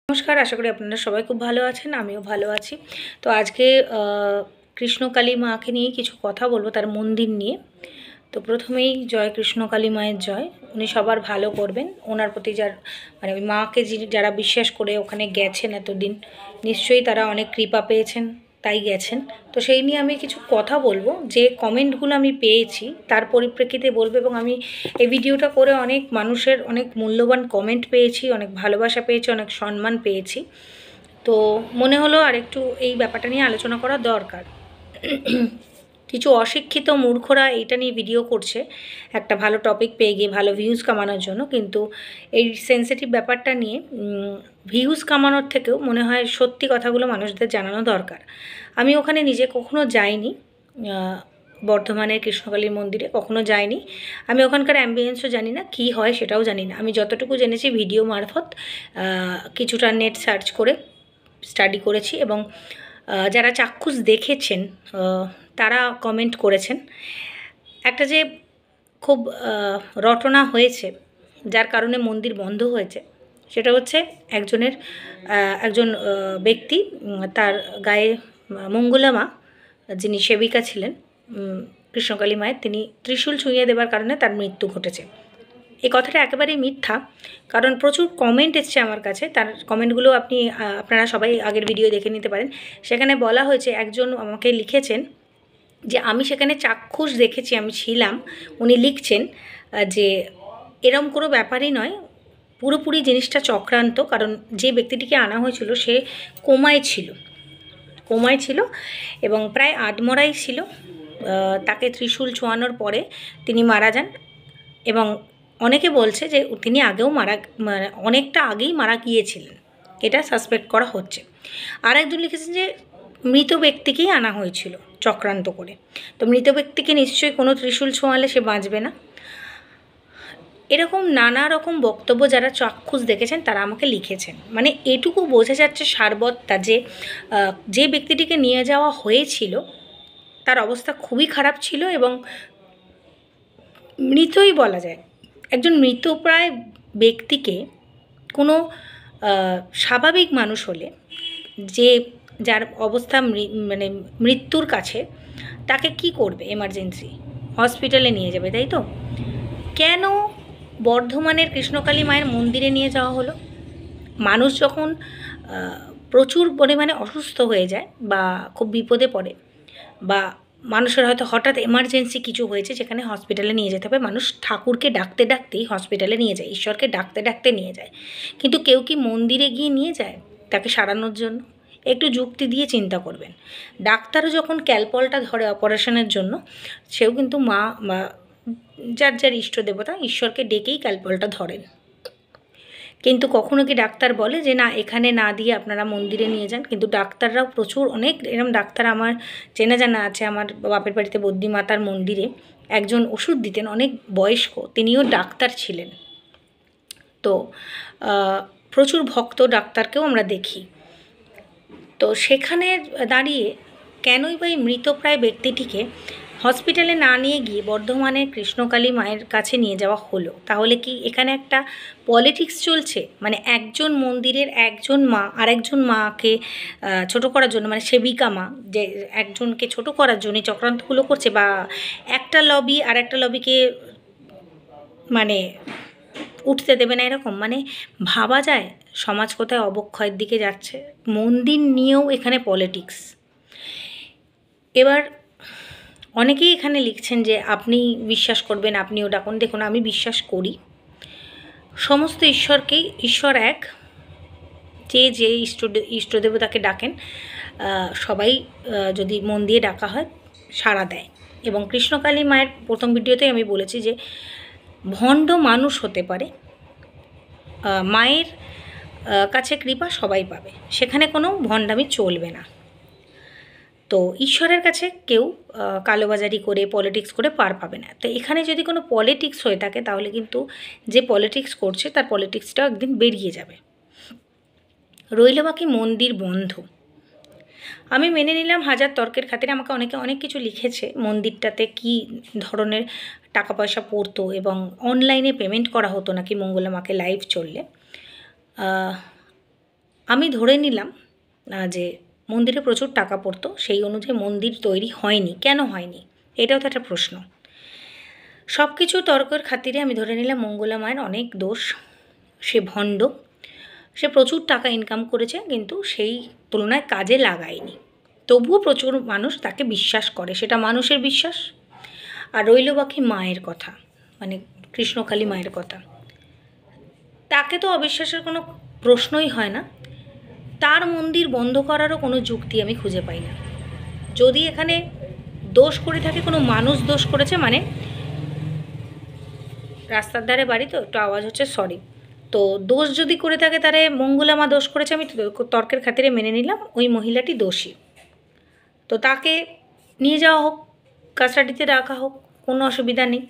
নমস্কার, আশা করি আপনারা সবাই খুব ভালো আছেন। আমিও ভালো আছি। তো আজকে কৃষ্ণকালী মাকে নিয়ে কিছু কথা বলবো, তার মন্দির নিয়ে। তো প্রথমেই জয় কৃষ্ণকালী মায়ের জয়। উনি সবার ভালো করবেন। ওনার প্রতি মানে ওই মাকে যারা বিশ্বাস করে ওখানে গেছেন এতদিন, নিশ্চয়ই তারা অনেক কৃপা পেয়েছেন, তাই গেছেন। তো সেই নিয়ে আমি কিছু কথা বলবো, যে কমেন্টগুলো আমি পেয়েছি তার পরিপ্রেক্ষিতে বলবো। এবং আমি এই ভিডিওটা করে অনেক মানুষের অনেক মূল্যবান কমেন্ট পেয়েছি, অনেক ভালোবাসা পেয়েছি, অনেক সম্মান পেয়েছি। তো মনে হলো আর একটু এই ব্যাপারটা নিয়ে আলোচনা করা দরকার। কিছু অশিক্ষিত মূর্খরা এইটা নিয়ে ভিডিও করছে একটা ভালো টপিক পেয়ে গিয়ে, ভালো ভিউজ কামানোর জন্য। কিন্তু এই সেন্সিটিভ ব্যাপারটা নিয়ে ভিউজ কামানোর থেকেও মনে হয় সত্যি কথাগুলো মানুষদের জানানো দরকার। আমি ওখানে নিজে কখনো যাইনি, বর্ধমানের কৃষ্ণকালী মন্দিরে কখনো যাইনি। আমি ওখানকার অ্যাম্বিয়েন্সও জানি না, কী হয় সেটাও জানি না। আমি যতটুকু জেনেছি ভিডিও মারফত, কিছুটা নেট সার্চ করে স্টাডি করেছি। এবং যারা চাক্ষুষ দেখেছেন তারা কমেন্ট করেছেন। একটা যে খুব রটনা হয়েছে, যার কারণে মন্দির বন্ধ হয়েছে, সেটা হচ্ছে একজন ব্যক্তি, তার গায়ে মঙ্গলা মা, যিনি সেবিকা ছিলেন কৃষ্ণকালী মায়ের, তিনি ত্রিশূল ছুঁয়ে দেবার কারণে তার মৃত্যু ঘটেছে। এই কথাটা একেবারেই মিথ্যা, কারণ প্রচুর কমেন্ট এসছে আমার কাছে। তার কমেন্টগুলো আপনারা সবাই আগের ভিডিও দেখে নিতে পারেন। সেখানে বলা হয়েছে, একজন আমাকে লিখেছেন যে আমি সেখানে চাক্ষুষ দেখেছি, আমি ছিলাম। উনি লিখছেন যে এরম কোনো ব্যাপারই নয়, পুরোপুরি জিনিসটা চক্রান্ত। কারণ যে ব্যক্তিটিকে আনা হয়েছিল সে কোমায় ছিল এবং প্রায় আধমরাই ছিল। তাকে ত্রিশূল ছোঁয়ানোর পরে তিনি মারা যান। এবং অনেকে বলছে যে তিনি অনেকটা আগেই মারা গিয়েছিলেন, এটা সাসপেক্ট করা হচ্ছে। আর একজন লিখেছেন যে মৃত ব্যক্তিকেই আনা হয়েছিল চক্রান্ত করে। তো মৃত ব্যক্তিকে নিশ্চয়ই কোনো ত্রিশূল ছোঁয়ালে সে বাঁচবে না। এরকম নানা রকম বক্তব্য যারা চাক্ষুষ দেখেছেন তারা আমাকে লিখেছেন। মানে এটুকু বোঝা যাচ্ছে সারবত্তা যে ব্যক্তিটিকে নিয়ে যাওয়া হয়েছিল তার অবস্থা খুবই খারাপ ছিল এবং মৃতই বলা যায়। একজন মৃতপ্রায় ব্যক্তিকে কোনো স্বাভাবিক মানুষ হলে, যার অবস্থা মানে মৃত্যুর কাছে, তাকে কি করবে? এমার্জেন্সি হসপিটালে নিয়ে যাবে, তাই তো? কেন বর্ধমানের কৃষ্ণকালী মায়ের মন্দিরে নিয়ে যাওয়া হলো? মানুষ যখন প্রচুর পরিমাণে অসুস্থ হয়ে যায় বা খুব বিপদে পড়ে, বা মানুষের হয়তো হঠাৎ এমার্জেন্সি কিছু হয়েছে যেখানে হসপিটালে নিয়ে যেতে হবে, মানুষ ঠাকুরকে ডাকতে ডাকতেই হসপিটালে নিয়ে যায়, ঈশ্বরকে ডাকতে ডাকতে নিয়ে যায়। কিন্তু কেউ কি মন্দিরে গিয়ে নিয়ে যায় তাকে সারানোর জন্য? একটু যুক্তি দিয়ে চিন্তা করবেন। ডাক্তারও যখন ক্যালপলটা ধরে অপারেশনের জন্য, সেও কিন্তু মা বা যার ইষ্ট দেবতা ঈশ্বরকে ডেকেই ক্যালপলটা ধরেন। কিন্তু কখনো কি ডাক্তার বলে যে না, এখানে না দিয়ে আপনারা মন্দিরে নিয়ে যান? কিন্তু ডাক্তাররাও প্রচুর, অনেক এরম ডাক্তার আমার চেনা জানা আছে। আমার বাপের বাড়িতে বদ্যি মাতার মন্দিরে একজন ওষুধ দিতেন, অনেক বয়স্ক, তিনিও ডাক্তার ছিলেন। তো প্রচুর ভক্ত ডাক্তারকেও আমরা দেখি। তো সেখানে দাঁড়িয়ে কেনই বা এই মৃতপ্রায় ব্যক্তিটিকে হসপিটালে না নিয়ে গিয়ে বর্ধমানের কৃষ্ণকালী মায়ের কাছে নিয়ে যাওয়া হলো? তাহলে কি এখানে একটা পলিটিক্স চলছে? মানে একজন মন্দিরের একজন মা আরেকজন মাকে ছোটো করার জন্য, মানে সেবিকা মা যে একজনকে ছোটো করার জন্য চক্রান্তগুলো করছে, বা একটা লবি আর একটা লবিকে মানে উঠতে দেবে না, এরকম? মানে ভাবা যায় সমাজ কোথায় অবক্ষয়ের দিকে যাচ্ছে। মন্দির নিয়েও এখানে পলিটিক্স। এবার অনেকেই এখানে লিখছেন যে আপনি বিশ্বাস করবেন, আপনিও ডাকুন। দেখুন, আমি বিশ্বাস করি সমস্ত ঈশ্বরকেই, ঈশ্বর এক, যে ইষ্টদেবতাকে ডাকেন সবাই যদি মন দিয়ে ডাকা হয় সাড়া দেয়। এবং কৃষ্ণকালী মায়ের প্রথম ভিডিওতেই আমি বলেছি যে ভণ্ড মানুষ হতে পারে, মায়ের কাছে কৃপা সবাই পাবে, সেখানে কোনো ভণ্ডামি চলবে না। তো ঈশ্বরের কাছে কেউ কালোবাজারি করে, পলিটিক্স করে পার পাবে না। তো এখানে যদি কোনো পলিটিক্স হয়ে থাকে তাহলে কিন্তু যে পলিটিক্স করছে তার পলিটিক্সটাও একদিন বেরিয়ে যাবে। রইল বাকি মন্দির বন্ধ। আমি মেনে নিলাম হাজার তর্কের খাতিরে। আমাকে অনেকে অনেক কিছু লিখেছে, মন্দিরটাতে কী ধরনের টাকা পয়সা পড়তো এবং অনলাইনে পেমেন্ট করা হতো নাকি মঙ্গলা মাকে লাইভ চললে। আমি ধরে নিলাম যে মন্দিরে প্রচুর টাকা পড়তো, সেই অনুযায়ী মন্দির তৈরি হয়নি। কেন হয়নি? এটাও তো একটা প্রশ্ন। সব কিছু তর্কের খাতিরে আমি ধরে নিলাম মঙ্গলা মায়ের অনেক দোষ, সে ভণ্ড, সে প্রচুর টাকা ইনকাম করেছে কিন্তু সেই তুলনায় কাজে লাগায়নি। তবুও প্রচুর মানুষ তাকে বিশ্বাস করে, সেটা মানুষের বিশ্বাস। আর রইল বাকি মায়ের কথা, মানে কৃষ্ণকালী মায়ের কথা। তাকে তো অবিশ্বাসের কোনো প্রশ্নই হয় না। তার মন্দির বন্ধ করারও কোনো যুক্তি আমি খুঁজে পাই না। যদি এখানে দোষ করে থাকে, কোনো মানুষ দোষ করেছে, মানে রাস্তার ধারে বাড়ি তো একটু আওয়াজ হচ্ছে, সরি। তো দোষ যদি করে থাকে তাহলে মঙ্গলা মা দোষ করেছে, আমি তর্কের খাতিরে মেনে নিলাম ওই মহিলাটি দোষী। তো তাকে নিয়ে যাওয়া হোক, কাস্টাডিতে রাখা হোক, কোনো অসুবিধা নেই।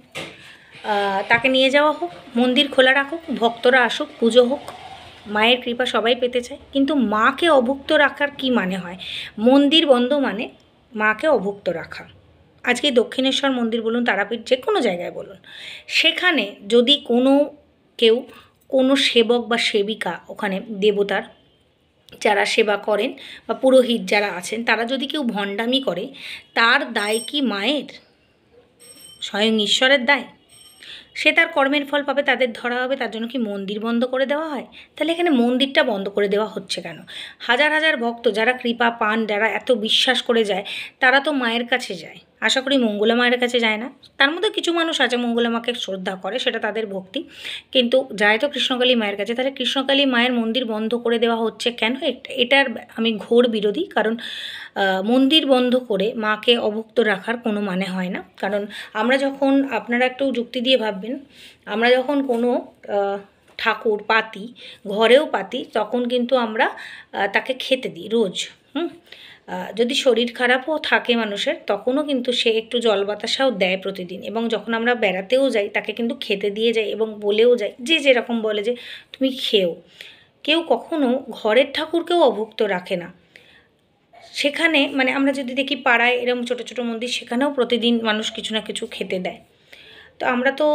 তাকে নিয়ে যাওয়া হোক, মন্দির খোলা রাখুক, ভক্তরা আসুক, পুজো হোক, মায়ের কৃপা সবাই পেতে চায়। কিন্তু মাকে অভুক্ত রাখার কি মানে হয়? মন্দির বন্ধ মানে মাকে অভুক্ত রাখা। আজকে দক্ষিণেশ্বর মন্দির বলুন, তারাপীঠ, যে কোনো জায়গায় বলুন, সেখানে যদি কেউ কোনো সেবক বা সেবিকা, ওখানে দেবতার যারা সেবা করেন বা পুরোহিত যারা আছেন, তারা যদি কেউ ভণ্ডামি করে, তার দায় কি মায়ের? স্বয়ং ঈশ্বরের দায়। সে তার কর্মের ফল পাবে, তাদের ধরা হবে, তার জন্য কি মন্দির বন্ধ করে দেওয়া হয়? তাহলে এখানে মন্দিরটা বন্ধ করে দেওয়া হচ্ছে কেন? হাজার হাজার ভক্ত যারা কৃপা পান, যারা এত বিশ্বাস করে যায়, তারা তো মায়ের কাছে যায়। আশা করি মঙ্গলা মায়ের কাছে যায় না। তার মধ্যে কিছু মানুষ আছে মঙ্গলা মাকে শ্রদ্ধা করে, সেটা তাদের ভক্তি, কিন্তু যায় তো কৃষ্ণকালী মায়ের কাছে। তাহলে কৃষ্ণকালী মায়ের মন্দির বন্ধ করে দেওয়া হচ্ছে কেন? এটার আমি ঘোর বিরোধী। কারণ মন্দির বন্ধ করে মাকে অভুক্ত রাখার কোনো মানে হয় না। কারণ আমরা যখন, আপনারা একটু যুক্তি দিয়ে ভাববেন, আমরা যখন কোনো ঠাকুর পাতি, ঘরেও পাতি, তখন কিন্তু আমরা তাকে খেতে দিই রোজ। যদি শরীর খারাপও থাকে মানুষের, তখনও কিন্তু সে একটু জল বাতাসাও দেয় প্রতিদিন। এবং যখন আমরা বেড়াতেও যাই, তাকে কিন্তু খেতে দিয়ে যাই এবং বলেও যাই, যে যেরকম বলে যে তুমি খেও। কেউ কখনো ঘরের ঠাকুরকেও অভুক্ত রাখে না। সেখানে মানে আমরা যদি দেখি পাড়ায় এরকম ছোটো ছোটো মন্দির, সেখানেও প্রতিদিন মানুষ কিছু না কিছু খেতে দেয়। তো আমরা তো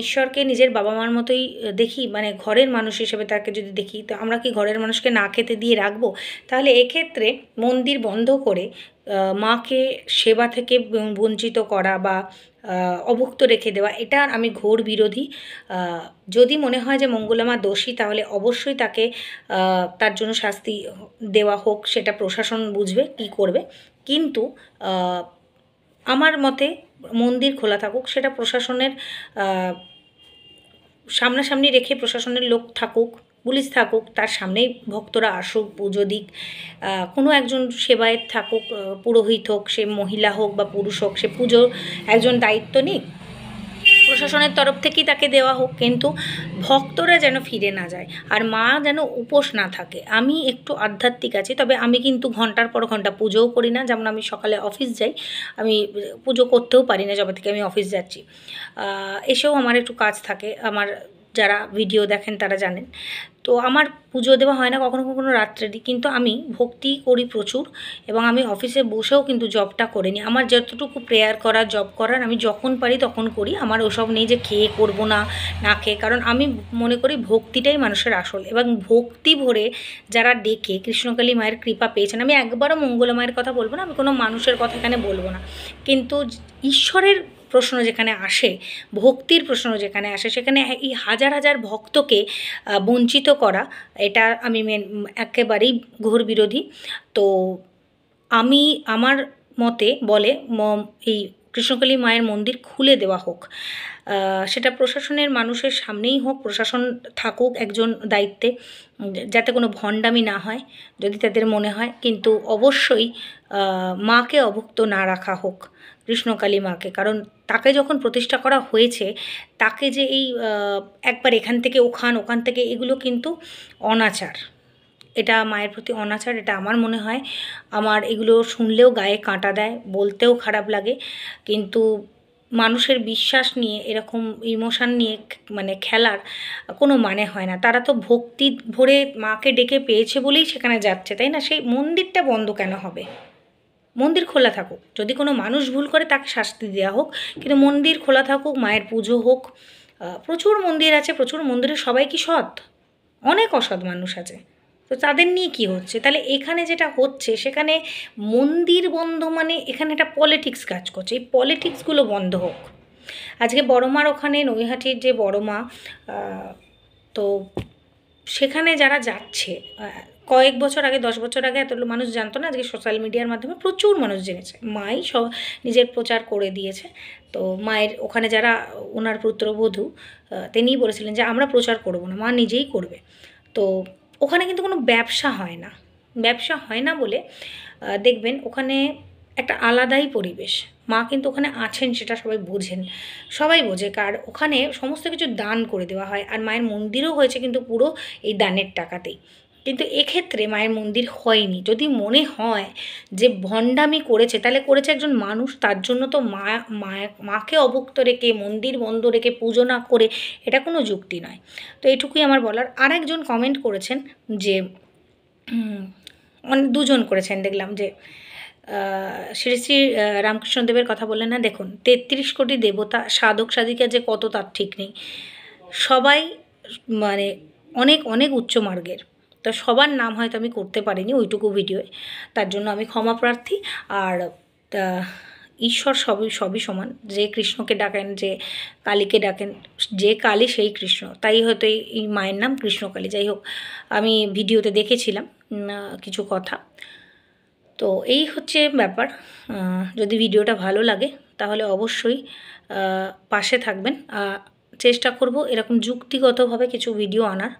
ঈশ্বরকে নিজের বাবা মার মতোই দেখি, মানে ঘরের মানুষ হিসেবে তাকে যদি দেখি, তো আমরা কি ঘরের মানুষকে না খেতে দিয়ে রাখবো? তাহলে এক্ষেত্রে মন্দির বন্ধ করে মাকে সেবা থেকে বঞ্চিত করা বা অভুক্ত রেখে দেওয়া, এটা আমি ঘোর বিরোধী। যদি মনে হয় যে মঙ্গলা মা দোষী, তাহলে অবশ্যই তাকে তার জন্য শাস্তি দেওয়া হোক, সেটা প্রশাসন বুঝবে কী করবে। কিন্তু আমার মতে মন্দির খোলা থাকুক, সেটা প্রশাসনের সামনাসামনি রেখে প্রশাসনের লোক থাকুক, পুলিশ থাকুক, তার সামনেই ভক্তরা আসুক, পুজো দিক। কোনো একজন সেবায়েত থাকুক, পুরোহিত হোক, সে মহিলা হোক বা পুরুষ হোক, সে পুজোর একজন দায়িত্ব নিক, প্রশাসনের তরফ থেকেই তাকে দেওয়া হোক। কিন্তু ভক্তরা যেন ফিরে না যায়, আর মা যেন উপোস না থাকে। আমি একটু আধ্যাত্মিক আছি, তবে আমি কিন্তু ঘন্টার পর ঘন্টা পুজোও করি না। যেমন আমি সকালে অফিস যাই, আমি পুজো করতেও পারি না যবে থেকে আমি অফিস যাচ্ছি। এসেও আমার একটু কাজ থাকে, আমার যারা ভিডিও দেখেন তারা জানেন। তো আমার পুজো দেওয়া হয় না কখনো কখনো রাত্রে দিই, কিন্তু আমি ভক্তি করি প্রচুর। এবং আমি অফিসে বসেও কিন্তু জবটা করে নিই। আমার যতটুকু প্রেয়ার করার, জব করার, আমি যখন পারি তখন করি। আমার ওসব নেই যে খেয়ে করবো না, না খেয়ে। কারণ আমি মনে করি ভক্তিটাই মানুষের আসল। এবং ভক্তি ভরে যারা ডেকে কৃষ্ণকালী মায়ের কৃপা পেয়েছেন, আমি একবারও মঙ্গলা মায়ের কথা বলবো না, আমি কোনো মানুষের কথা এখানে বলবো না, কিন্তু ঈশ্বরের প্রশ্ন যেখানে আসে, ভক্তির প্রশ্ন যেখানে আসে, সেখানে এই হাজার হাজার ভক্তকে বঞ্চিত করা, এটা আমি একেবারেই ঘোর বিরোধী। তো আমি, আমার মতে বলে এই কৃষ্ণকালী মায়ের মন্দির খুলে দেওয়া হোক। সেটা প্রশাসনের মানুষের সামনেই হোক, প্রশাসন থাকুক একজন দায়িত্বে, যাতে কোনো ভণ্ডামি না হয় যদি তাদের মনে হয়। কিন্তু অবশ্যই মাকে অভুক্ত না রাখা হোক, কৃষ্ণকালী মাকে। কারণ তাকে যখন প্রতিষ্ঠা করা হয়েছে, তাকে যে এই একবার এখান থেকে ওখান থেকে, এগুলো কিন্তু অনাচার। এটা মায়ের প্রতি অনাচার, এটা আমার মনে হয়। আমার এগুলো শুনলেও গায়ে কাঁটা দেয়, বলতেও খারাপ লাগে। কিন্তু মানুষের বিশ্বাস নিয়ে এরকম ইমোশান নিয়ে মানে খেলার কোনো মানে হয় না। তারা তো ভক্তি ভরে মাকে ডেকে পেয়েছে বলেই সেখানে যাচ্ছে, তাই না? সেই মন্দিরটা বন্ধ কেন হবে? মন্দির খোলা থাকুক, যদি কোনো মানুষ ভুল করে তাকে শাস্তি দেওয়া হোক, কিন্তু মন্দির খোলা থাকুক, মায়ের পুজো হোক। প্রচুর মন্দির আছে, প্রচুর মন্দিরে সবাই কি সৎ? অনেক অসৎ মানুষ আছে। তো তাদের নিয়ে কি হচ্ছে? তাহলে এখানে যেটা হচ্ছে সেখানে মন্দির বন্ধ মানে এখানে একটা পলিটিক্স কাজ করছে। এই পলিটিক্সগুলো বন্ধ হোক। আজকে বড়মার ওখানে নৈহাটির যে বড়মা, তো সেখানে যারা যাচ্ছে, কয়েক বছর আগে 10 বছর আগে এত মানুষ জানতো না, আজকে সোশ্যাল মিডিয়ার মাধ্যমে প্রচুর মানুষ জেনেছে। মাই সব নিজের প্রচার করে দিয়েছে। তো মায়ের ওখানে যারা ওনার পুত্রবধূ, তিনিই বলেছিলেন যে আমরা প্রচার করব না, মা নিজেই করবে। তো ওখানে কিন্তু কোনো ব্যবসা হয় না। ব্যবসা হয় না বলে দেখবেন ওখানে একটা আলাদাই পরিবেশ। মা কিন্তু ওখানে আছেন সেটা সবাই বোঝেন, সবাই বোঝে, কার ওখানে সমস্ত কিছু দান করে দেওয়া হয়। আর মায়ের মন্দিরও হয়েছে কিন্তু পুরো এই দানের টাকাতেই। কিন্তু এক্ষেত্রে মায়ের মন্দির হয়নি। যদি মনে হয় যে ভণ্ডামি করেছে, তাহলে করেছে একজন মানুষ, তার জন্য তো মাকে অভুক্ত রেখে মন্দির বন্ধ রেখে পুজো না করে এটা কোনো যুক্তি নয়। তো এটুকুই আমার বলার। আর একজন কমেন্ট করেছেন যে দুজন করেছেন দেখলাম যে শ্রী শ্রী রামকৃষ্ণদেবের কথা বললেন না, দেখুন 33 কোটি দেবতা, সাধক সাধিকা যে কত তার ঠিক নেই। সবাই মানে অনেক অনেক উচ্চ মার্গের। তো সবার নাম হয়তো আমি করতে পারিনি ওইটুকু ভিডিওয়ে, তার জন্য আমি ক্ষমা প্রার্থী। আর ঈশ্বর সবই সবই সমান। যে কৃষ্ণকে ডাকেন, যে কালীকে ডাকেন, যে কালী সেই কৃষ্ণ, তাই হয়তো এই মায়ের নাম কৃষ্ণকালী। যাই হোক, আমি ভিডিওতে দেখেছিলাম কিছু কথা। তো এই হচ্ছে ব্যাপার। যদি ভিডিওটা ভালো লাগে তাহলে অবশ্যই পাশে থাকবেন। চেষ্টা করব এরকম যুক্তিগতভাবে কিছু ভিডিও আনার।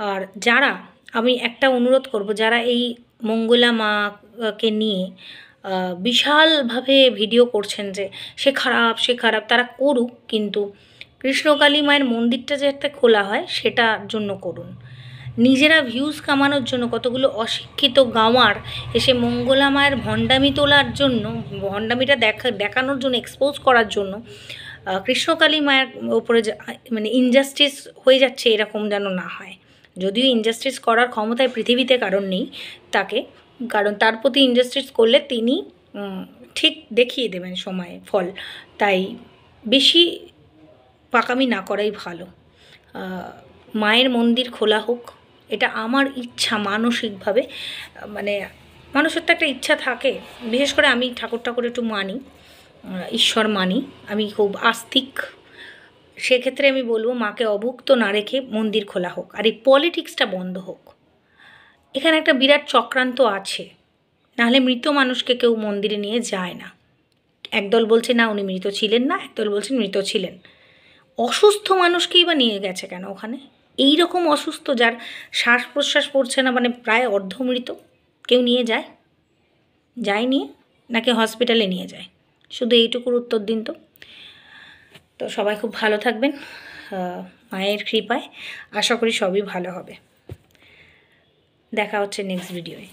আর যারা, আমি একটা অনুরোধ করব, যারা এই মঙ্গলা মাকে নিয়ে বিশালভাবে ভিডিও করছেন যে সে খারাপ সে খারাপ, তারা করুক, কিন্তু কৃষ্ণকালী মায়ের মন্দিরটা যাতে খোলা হয় সেটার জন্য করুন। নিজেরা ভিউজ কামানোর জন্য কতগুলো অশিক্ষিত গাঁওয়ার এসে মঙ্গলা মায়ের ভণ্ডামি তোলার জন্য, ভণ্ডামিটা দেখানোর জন্য, এক্সপোজ করার জন্য কৃষ্ণকালী মায়ের ওপরে মানে ইনজাস্টিস হয়ে যাচ্ছে, এরকম যেন না হয়। যদিও ইনজাস্টিস করার ক্ষমতায় পৃথিবীতে কারণ নেই তাকে, কারণ তার প্রতি ইনজাস্টিস করলে তিনি ঠিক দেখিয়ে দেবেন সময়ে ফল। তাই বেশি পাকামি না করাই ভালো। মায়ের মন্দির খোলা হোক, এটা আমার ইচ্ছা মানসিকভাবে। মানে মানুষের তো একটা ইচ্ছা থাকে, বিশেষ করে আমি ঠাকুর একটু মানি, ঈশ্বর মানি, আমি খুব আস্তিক। সেক্ষেত্রে আমি বলবো মাকে অভুক্ত না রেখে মন্দির খোলা হোক, আর এই পলিটিক্সটা বন্ধ হোক। এখানে একটা বিরাট চক্রান্ত আছে, নাহলে মৃত মানুষকে কেউ মন্দিরে নিয়ে যায় না। একদল বলছে না উনি মৃত ছিলেন না, একদল বলছেন মৃত ছিলেন। অসুস্থ মানুষকেই বা নিয়ে গেছে কেন ওখানে? এই রকম অসুস্থ যার শ্বাস প্রশ্বাস পড়ছে না, মানে প্রায় অর্ধমৃত, কেউ নিয়ে যায়? যায় নিয়ে, নাকি হসপিটালে নিয়ে যায়? শুধু এইটুকুর উত্তর দিন তো। তো সবাই খুব ভালো থাকবেন মায়ের কৃপায়। আশা করি সবই ভালো হবে। দেখা হচ্ছে নেক্সট ভিডিওয়ে।